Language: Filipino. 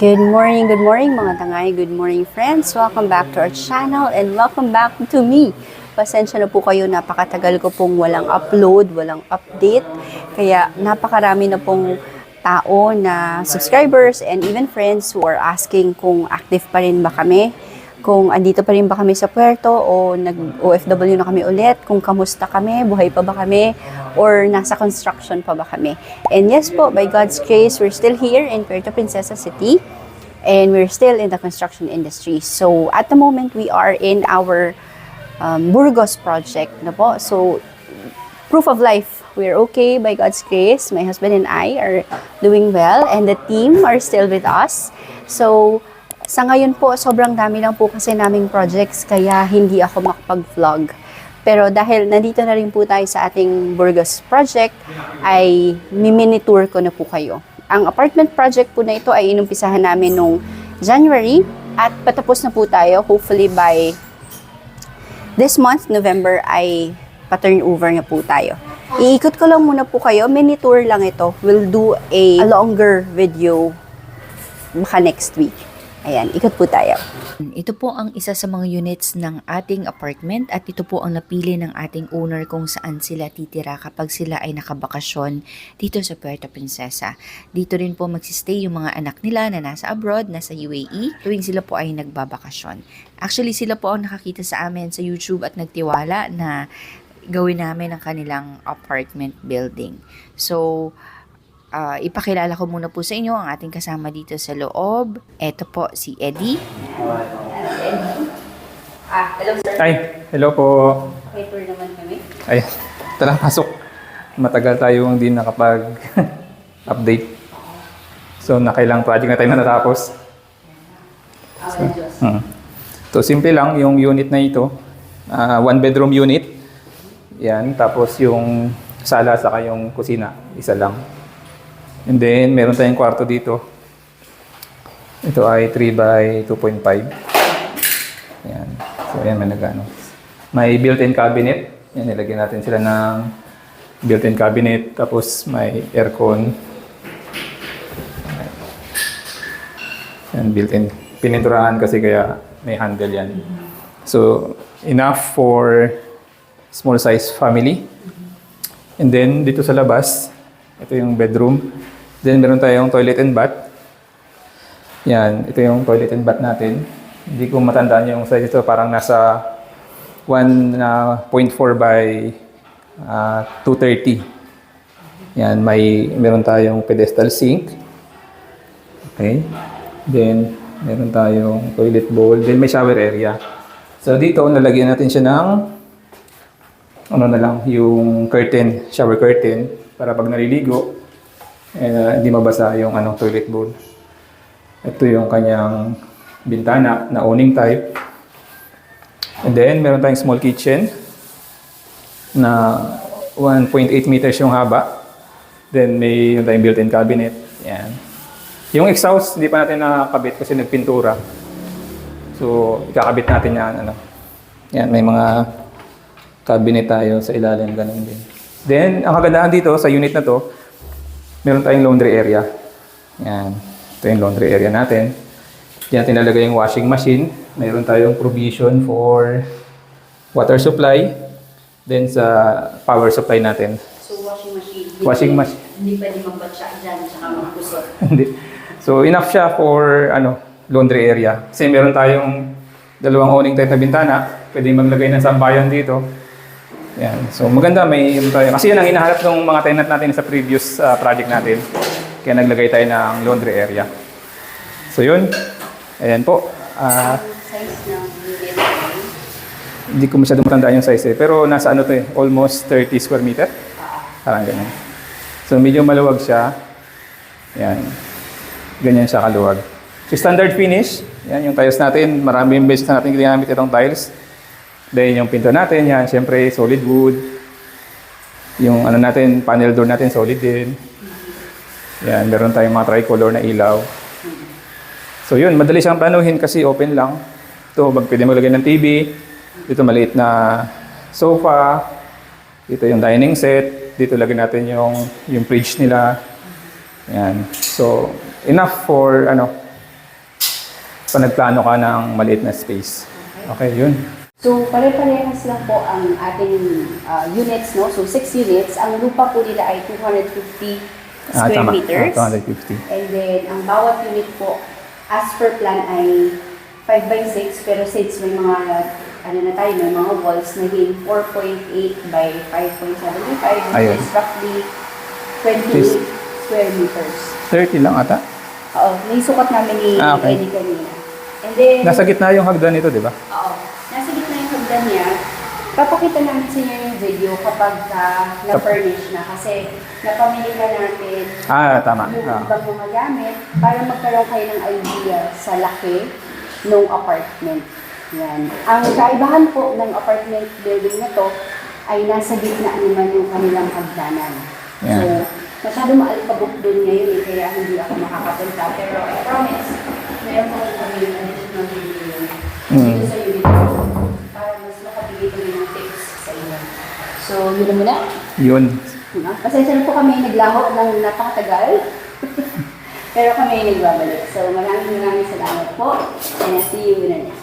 Good morning mga tangay, good morning friends. Welcome back to our channel and welcome back to me. Pasensya na po kayo, napakatagal ko pong walang upload, walang update. Kaya napakarami na pong tao na subscribers and even friends who are asking kung active pa rin ba kami. Kung andito pa rin ba kami sa puerto o nag-OFW na kami ulit, kung kamusta kami, buhay pa ba kami, or nasa construction pa ba kami. And yes po, by God's grace, we're still here in Puerto Princesa City and we're still in the construction industry. So at the moment, we are in our Burgos project na po. So proof of life, we're okay by God's grace. My husband and I are doing well and the team are still with us. So sa ngayon po, sobrang dami lang po kasi naming projects kaya hindi ako makapag-vlog. Pero dahil nandito na rin po tayo sa ating Burgos project, ay mini tour ko na po kayo. Ang apartment project po na ito ay inumpisahan namin noong January at patapos na po tayo. Hopefully by this month, November, ay pa-turnover na po tayo. Iikot ko lang muna po kayo. Mini tour lang ito. We'll do a longer video baka next week. Ayan, ikot po tayo. Ito po ang isa sa mga units ng ating apartment at ito po ang napili ng ating owner kung saan sila titira kapag sila ay nakabakasyon dito sa Puerto Princesa. Dito rin po magsistay yung mga anak nila na nasa abroad, nasa UAE, tuwing sila po ay nagbabakasyon. Actually, sila po ang nakakita sa amin sa YouTube at nagtiwala na gawin namin ang kanilang apartment building. So, ipakilala ko muna po sa inyo ang ating kasama dito sa loob. Ito po si Eddie. Hello sir. Ay, hello po. Paper naman kami. Ay, tara, pasok. Matagal tayong hindi nakapag-update. So, nakailang project na tayo na natapos. So, simple lang yung unit na ito. One bedroom unit. Yan, tapos yung sala saka yung kusina, isa lang. And then, meron tayong kwarto dito. Ito ay 3 by 2.5. Ayan. So, ayan, may nagano. May built-in cabinet. Yan, nilagyan natin sila ng built-in cabinet. Tapos, may aircon. Ayan, built-in. Pininturahan kasi kaya may handle yan. So, enough for small size family. And then, dito sa labas, ito yung bedroom. Then, meron tayong toilet and bath. Yan, ito yung toilet and bath natin. Hindi ko matandaan yung size ito. Parang nasa 1.4 by 230. Yan, meron tayong pedestal sink. Okay. Then, meron tayong toilet bowl. Then, may shower area. So, dito, nalagyan natin siya ng yung curtain, shower curtain, para pag naliligo, hindi mabasa yung toilet bowl. Ito yung kanyang bintana na awning type. And then, meron tayong small kitchen na 1.8 meters yung haba. Then, may tayong built-in cabinet. Yan. Yung exhaust, hindi pa natin nakakabit kasi nagpintura. So, ikakabit natin yan. Yan, may mga cabinet tayo sa ilalim, ganun din. Then, ang kagandaan dito sa unit na to, meron tayong laundry area. Yan. Ito yung laundry area natin. Diyan tinalagay yung washing machine. Meron tayong provision for water supply. Then sa power supply natin. So washing machine. Washing machine. Hindi pwede magbatsa dyan tsaka magpusot. Hindi. So enough siya for laundry area. Kasi meron tayong dalawang awning type na bintana. Pwede maglagay ng sambayan dito. Yan. So maganda may tayo. Kasi yun ang hinahanap ng mga tenant natin sa previous project natin. Kaya naglagay tayo ng laundry area. So yun. Ayan po. Size ng unit. Hindi ko masyadong matandaan yung size pero nasa almost 30 square meter. Parang ganyan. So medyo maluwag siya. Yan. Ganyan siya kaluwag. So standard finish. Yan yung tiles natin. Maraming beses na natin ginamit itong tiles. Then yung pinto natin, yan, syempre solid wood. Yung natin, panel door natin, solid din. Yan, meron tayong mga tricolor na ilaw. So yun, madali siyang planuhin kasi open lang. Ito, pwede maglagay ng TV. Dito maliit na sofa. Dito yung dining set. Dito lagyan natin yung fridge nila. Yan. So, enough for pag nagplano ka ng maliit na space. Okay, yun. So, pare-parehas lang po ang ating units, no? So, 6 units. Ang lupa po nila ay 250 square meters. 250. And then, ang bawat unit po, as per plan ay 5 by 6. Pero since may mga, may mga walls, naging 4.8 by 5.75, which Ayun. is roughly 28 square meters. 30 lang ata. Oo, may sukat namin ni Okay. Eddie kanina. And then, Nasa gitna yung hagdan nito, di ba? oo, nasa gitna yung hagdan niya. Papakita namin sa inyo yung video kapag na-furnish na. Kasi napamili ka natin Tama. yung ibang mga gamit para magkaroon kayo ng idea sa laki ng apartment. Yan. Ang kaibahan po ng apartment building na to ay nasa gitna naman yung kanilang hagdanan. Yan. So, masyado maalpabok doon ngayon kaya hindi ako makakapunta. Pero I promise, meron po kami yung additional video dito sa unit para mas makabigay kami ng tips sa inyo. So, yun na muna. Yun. Pasensya na po kami naglaho ng napakatagal. Pero kami nagbabalik. So, maraming salamat po. And I'll see you in the next.